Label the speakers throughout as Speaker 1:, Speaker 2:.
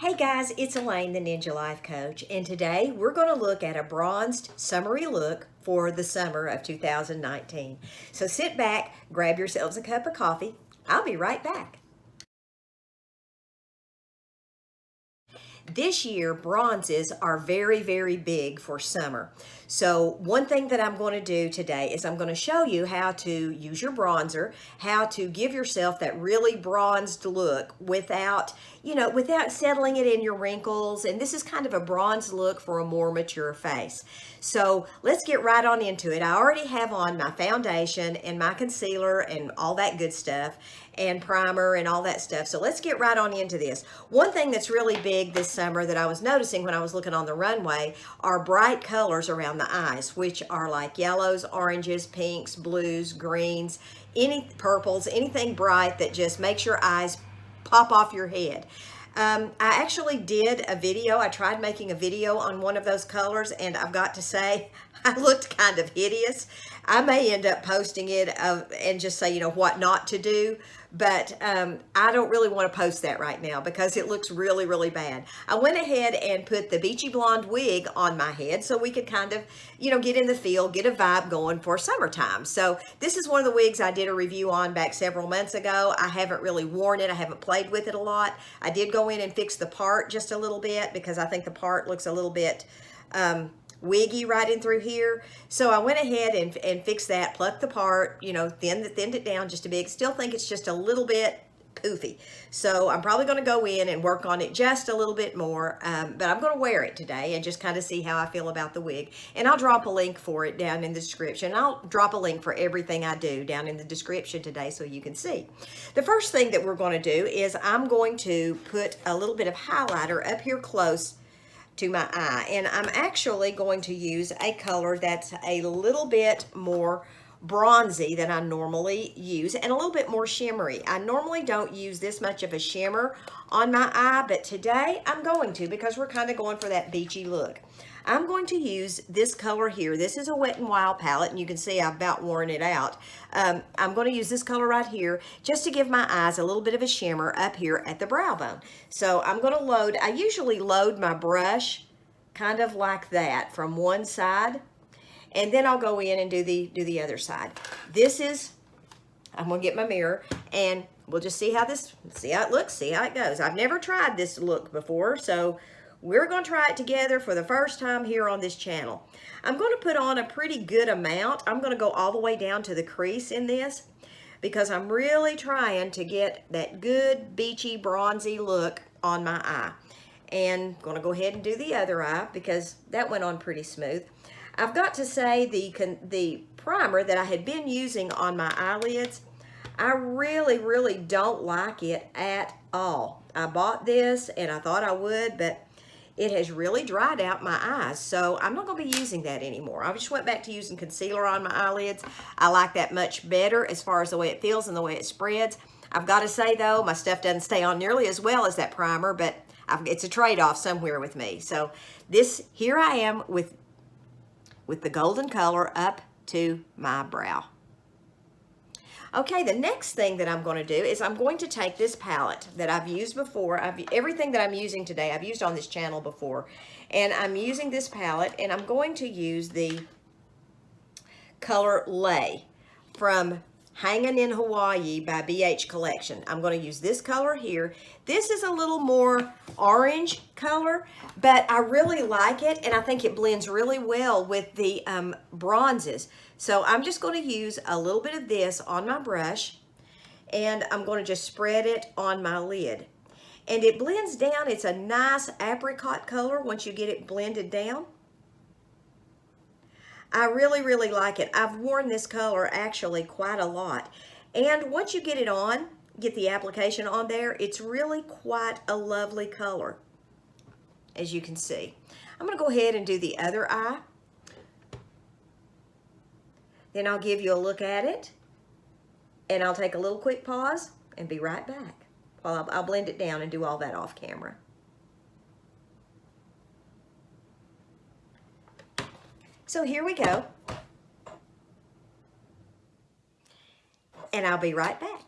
Speaker 1: Hey guys, it's Elaine, the Ninja Life Coach, and today we're going to look at a bronzed summery look for the summer of 2019. So sit back, grab yourselves a cup of coffee. I'll be right back. This year, bronzes are very, very big for summer. So one thing that I'm going to do today is I'm going to show you how to use your bronzer, how to give yourself that really bronzed look without, without settling it in your wrinkles. And this is kind of a bronze look for a more mature face. So let's get right on into it. I already have on my foundation and my concealer and all that good stuff, and primer and all that stuff. So let's get right on into this. One thing that's really big this summer that I was noticing when I was looking on the runway are bright colors around the eyes, which are like yellows, oranges, pinks, blues, greens, any purples, anything bright that just makes your eyes pop off your head. I actually did a video. I tried making a video on one of those colors, and I've got to say, I looked kind of hideous. I may end up posting it and just say, what not to do. But I don't really want to post that right now because it looks really, really bad. I went ahead and put the Beachy blonde wig on my head so we could kind of, get in the feel, get a vibe going for summertime. So this is one of the wigs I did a review on back several months ago. I haven't really worn it. I haven't played with it a lot. I did go in and fix the part just a little bit because I think the part looks a little bit wiggy right in through here. So I went ahead and fixed that, plucked the part, thinned it down just a bit. Still think it's just a little bit poofy. So I'm probably going to go in and work on it just a little bit more, but I'm going to wear it today and just kind of see how I feel about the wig. And I'll drop a link for it down in the description. I'll drop a link for everything I do down in the description today so you can see. The first thing that we're going to do is I'm going to put a little bit of highlighter up here close to my eye, and I'm actually going to use a color that's a little bit more bronzy than I normally use and a little bit more shimmery. I normally don't use this much of a shimmer on my eye, but today I'm going to because we're kind of going for that beachy look. I'm going to use this color here. This is a WetNWild palette, and you can see I've about worn it out. I'm going to use this color right here just to give my eyes a little bit of a shimmer up here at the brow bone. So I'm going to load, I usually load my brush kind of like that from one side, and then I'll go in and do the other side. This is, I'm going to get my mirror, and we'll just see how it looks, see how it goes. I've never tried this look before, so we're going to try it together for the first time here on this channel. I'm going to put on a pretty good amount. I'm going to go all the way down to the crease in this because I'm really trying to get that good beachy bronzy look on my eye. And I'm going to go ahead and do the other eye because that went on pretty smooth. I've got to say the primer that I had been using on my eyelids, I really, really don't like it at all. I bought this and I thought I would, but it has really dried out my eyes, so I'm not going to be using that anymore. I just went back to using concealer on my eyelids. I like that much better as far as the way it feels and the way it spreads. I've got to say, though, my stuff doesn't stay on nearly as well as that primer, but it's a trade-off somewhere with me. So here I am with the golden color up to my brow. Okay, the next thing that I'm going to do is I'm going to take this palette that I've used before. Everything that I'm using today, I've used on this channel before. And I'm using this palette, and I'm going to use the color Lay from Hangin' in Hawaii by BH Collection. I'm going to use this color here. This is a little more orange color, but I really like it, and I think it blends really well with the bronzes. So I'm just going to use a little bit of this on my brush, and I'm going to just spread it on my lid. And it blends down. It's a nice apricot color once you get it blended down. I really, really like it. I've worn this color actually quite a lot. And once you get it on, get the application on there, it's really quite a lovely color, as you can see. I'm going to go ahead and do the other eye. Then I'll give you a look at it, and I'll take a little quick pause and be right back while I'll blend it down and do all that off camera. So here we go, and I'll be right back.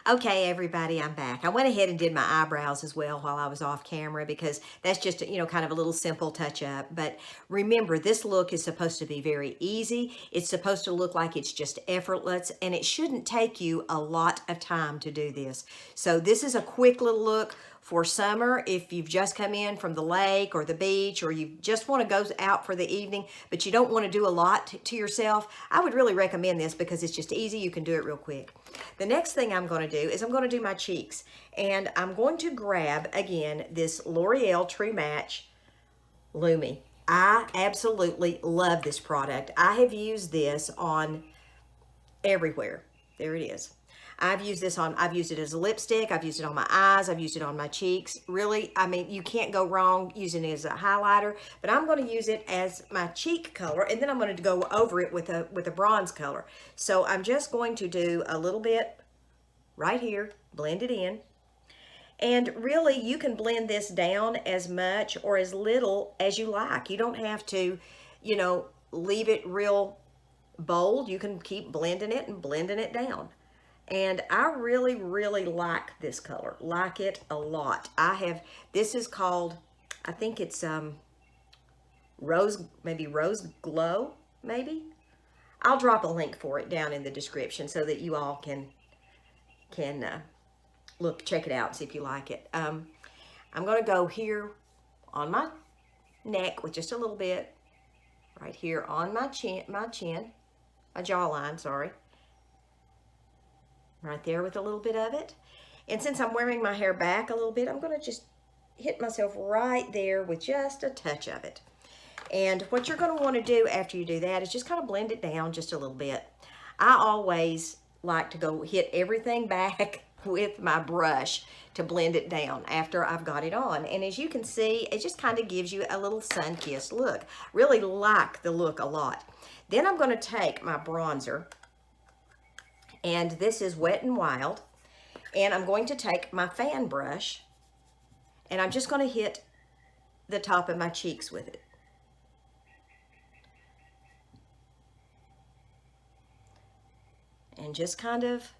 Speaker 1: Okay, everybody, I'm back. I went ahead and did my eyebrows as well while I was off camera because that's just, kind of a little simple touch up. But remember, this look is supposed to be very easy. It's supposed to look like it's just effortless, and it shouldn't take you a lot of time to do this. So this is a quick little look for summer if you've just come in from the lake or the beach, or you just want to go out for the evening but you don't want to do a lot to yourself. I would really recommend this because it's just easy. You can do it real quick. The next thing I'm going to do is I'm going to do my cheeks, and I'm going to grab again this L'Oreal True Match Lumi. I absolutely love this product. I have used this on everywhere. There it is. I've used it as a lipstick. I've used it on my eyes. I've used it on my cheeks. Really, I mean, you can't go wrong using it as a highlighter, but I'm going to use it as my cheek color, and then I'm going to go over it with a bronze color. So I'm just going to do a little bit right here, blend it in. And really, you can blend this down as much or as little as you like. You don't have to, leave it real bold. You can keep blending it and blending it down. And I really, really like this color. Like it a lot. This is called, I think it's Rose Glow, maybe? I'll drop a link for it down in the description so that you all can check it out and see if you like it. I'm going to go here on my neck with just a little bit. Right here on my jawline, sorry. Right there with a little bit of it. And since I'm wearing my hair back a little bit, I'm going to just hit myself right there with just a touch of it. And what you're going to want to do after you do that is just kind of blend it down just a little bit. I always like to go hit everything back with my brush to blend it down after I've got it on. And as you can see, it just kind of gives you a little sun-kissed look. Really like the look a lot. Then I'm going to take my bronzer, and this is WetNWild, and I'm going to take my fan brush, and I'm just going to hit the top of my cheeks with it. And just kind of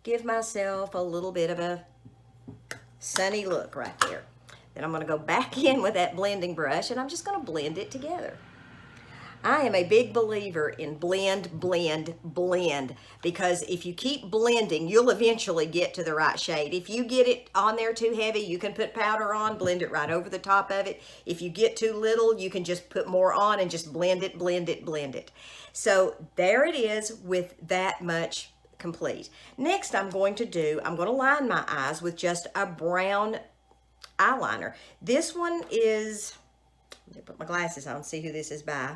Speaker 1: give myself a little bit of a sunny look right there. Then I'm going to go back in with that blending brush, and I'm just going to blend it together. I am a big believer in blend, blend, blend, because if you keep blending, you'll eventually get to the right shade. If you get it on there too heavy, you can put powder on, blend it right over the top of it. If you get too little, you can just put more on and just blend it, blend it, blend it. So there it is with that much complete. Next I'm going to line my eyes with just a brown eyeliner. This one is, let me put my glasses on, see who this is by.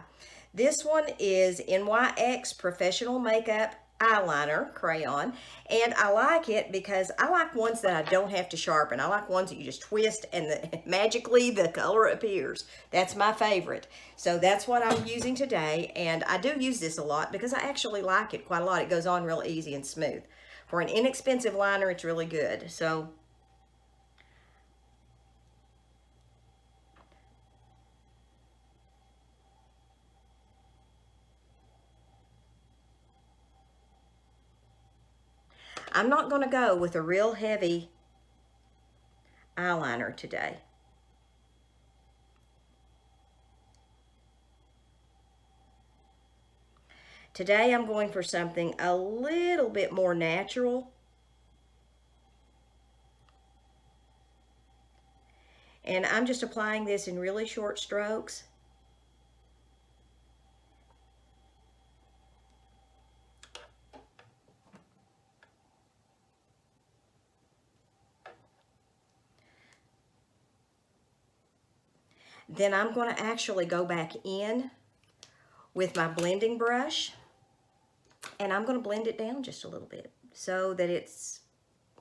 Speaker 1: This one is NYX Professional Makeup Eyeliner Crayon, and I like it because I like ones that I don't have to sharpen. I like ones that you just twist and magically the color appears. That's my favorite. So that's what I'm using today, and I do use this a lot because I actually like it quite a lot. It goes on real easy and smooth. For an inexpensive liner, it's really good. So I'm not going to go with a real heavy eyeliner today. Today I'm going for something a little bit more natural. And I'm just applying this in really short strokes. Then I'm going to actually go back in with my blending brush, and I'm going to blend it down just a little bit so that it's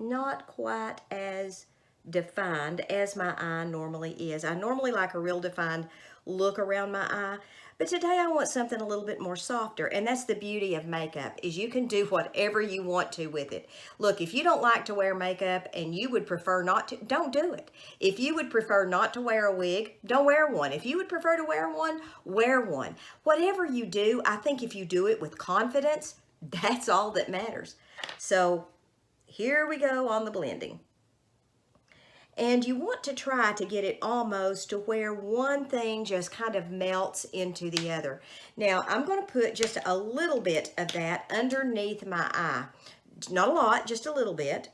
Speaker 1: not quite as defined as my eye normally is. I normally like a real defined look around my eye, but today I want something a little bit more softer, and that's the beauty of makeup, is you can do whatever you want to with it. Look, if you don't like to wear makeup and you would prefer not to, don't do it. If you would prefer not to wear a wig, don't wear one. If you would prefer to wear one, wear one. Whatever you do, I think if you do it with confidence, that's all that matters. So here we go on the blending. And you want to try to get it almost to where one thing just kind of melts into the other. Now, I'm going to put just a little bit of that underneath my eye. Not a lot, just a little bit.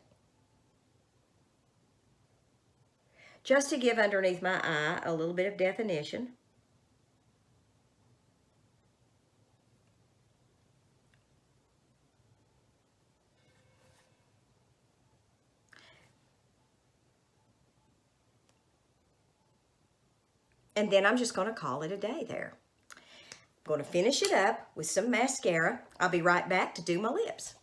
Speaker 1: Just to give underneath my eye a little bit of definition. And then I'm just going to call it a day there. I'm going to finish it up with some mascara. I'll be right back to do my lips.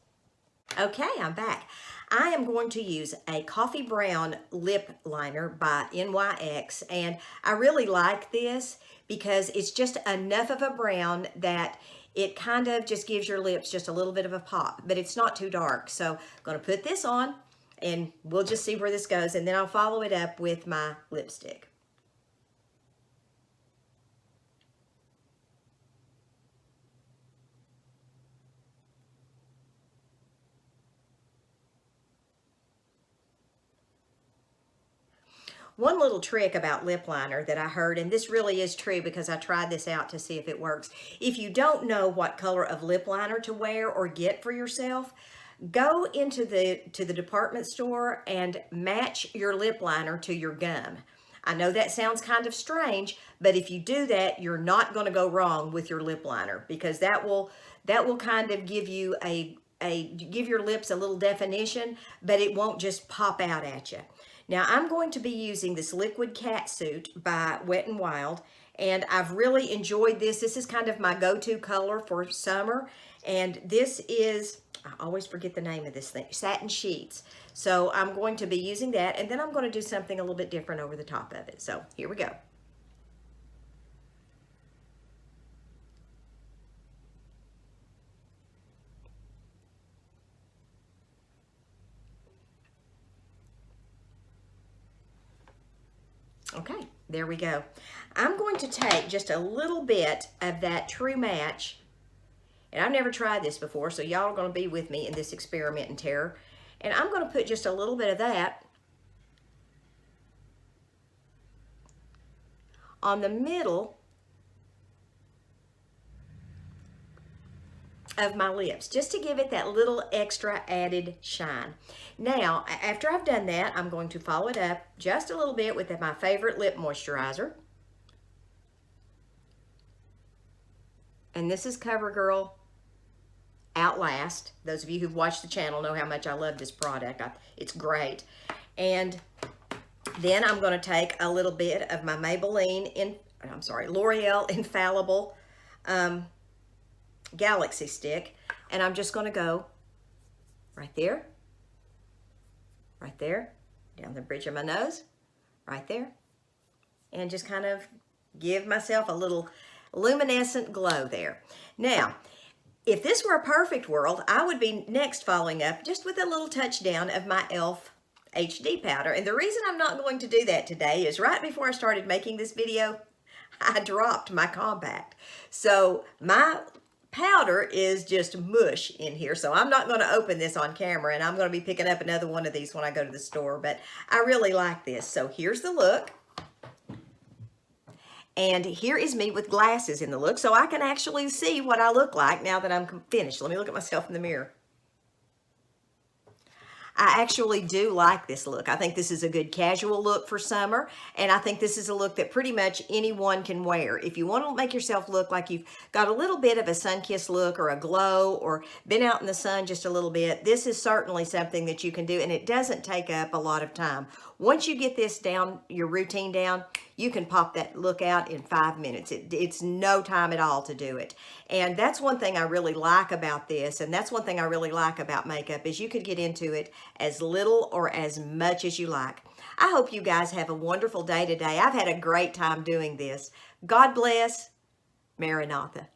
Speaker 1: Okay, I'm back. I am going to use a coffee brown lip liner by NYX, and I really like this because it's just enough of a brown that it kind of just gives your lips just a little bit of a pop, but it's not too dark. So I'm going to put this on and we'll just see where this goes, and then I'll follow it up with my lipstick. One little trick about lip liner that I heard, and this really is true because I tried this out to see if it works. If you don't know what color of lip liner to wear or get for yourself, go into the department store and match your lip liner to your gum. I know that sounds kind of strange, but if you do that, you're not going to go wrong with your lip liner, because that will kind of give you give your lips a little definition, but it won't just pop out at you. Now I'm going to be using this liquid Catsuit by WetNWild, and I've really enjoyed this. This is kind of my go-to color for summer, and this is, I always forget the name of this thing, Satin Sheets. So I'm going to be using that, and then I'm going to do something a little bit different over the top of it. So here we go. Okay, there we go. I'm going to take just a little bit of that True Match, and I've never tried this before, so y'all are going to be with me in this experiment and terror. And I'm going to put just a little bit of that on the middle of my lips, just to give it that little extra added shine. Now, after I've done that, I'm going to follow it up just a little bit with my favorite lip moisturizer. And this is CoverGirl Outlast. Those of you who've watched the channel know how much I love this product. It's great. And then I'm going to take a little bit of my Maybelline, L'Oreal Infallible Galaxy Stick, and I'm just going to go right there, down the bridge of my nose, right there, and just kind of give myself a little luminescent glow there. Now, if this were a perfect world, I would be next following up just with a little touchdown of my E.L.F. HD powder. And the reason I'm not going to do that today is right before I started making this video, I dropped my compact. So my powder is just mush in here, so I'm not going to open this on camera, and I'm going to be picking up another one of these when I go to the store, but I really like this. So here's the look, and here is me with glasses in the look, so I can actually see what I look like now that I'm finished. Let me look at myself in the mirror. I actually do like this look. I think this is a good casual look for summer, and I think this is a look that pretty much anyone can wear. If you want to make yourself look like you've got a little bit of a sun-kissed look or a glow or been out in the sun just a little bit, this is certainly something that you can do, and it doesn't take up a lot of time. Once you get this down, your routine down, you can pop that look out in 5 minutes. It's no time at all to do it. And that's one thing I really like about this, and that's one thing I really like about makeup, is you could get into it as little or as much as you like. I hope you guys have a wonderful day today. I've had a great time doing this. God bless. Maranatha.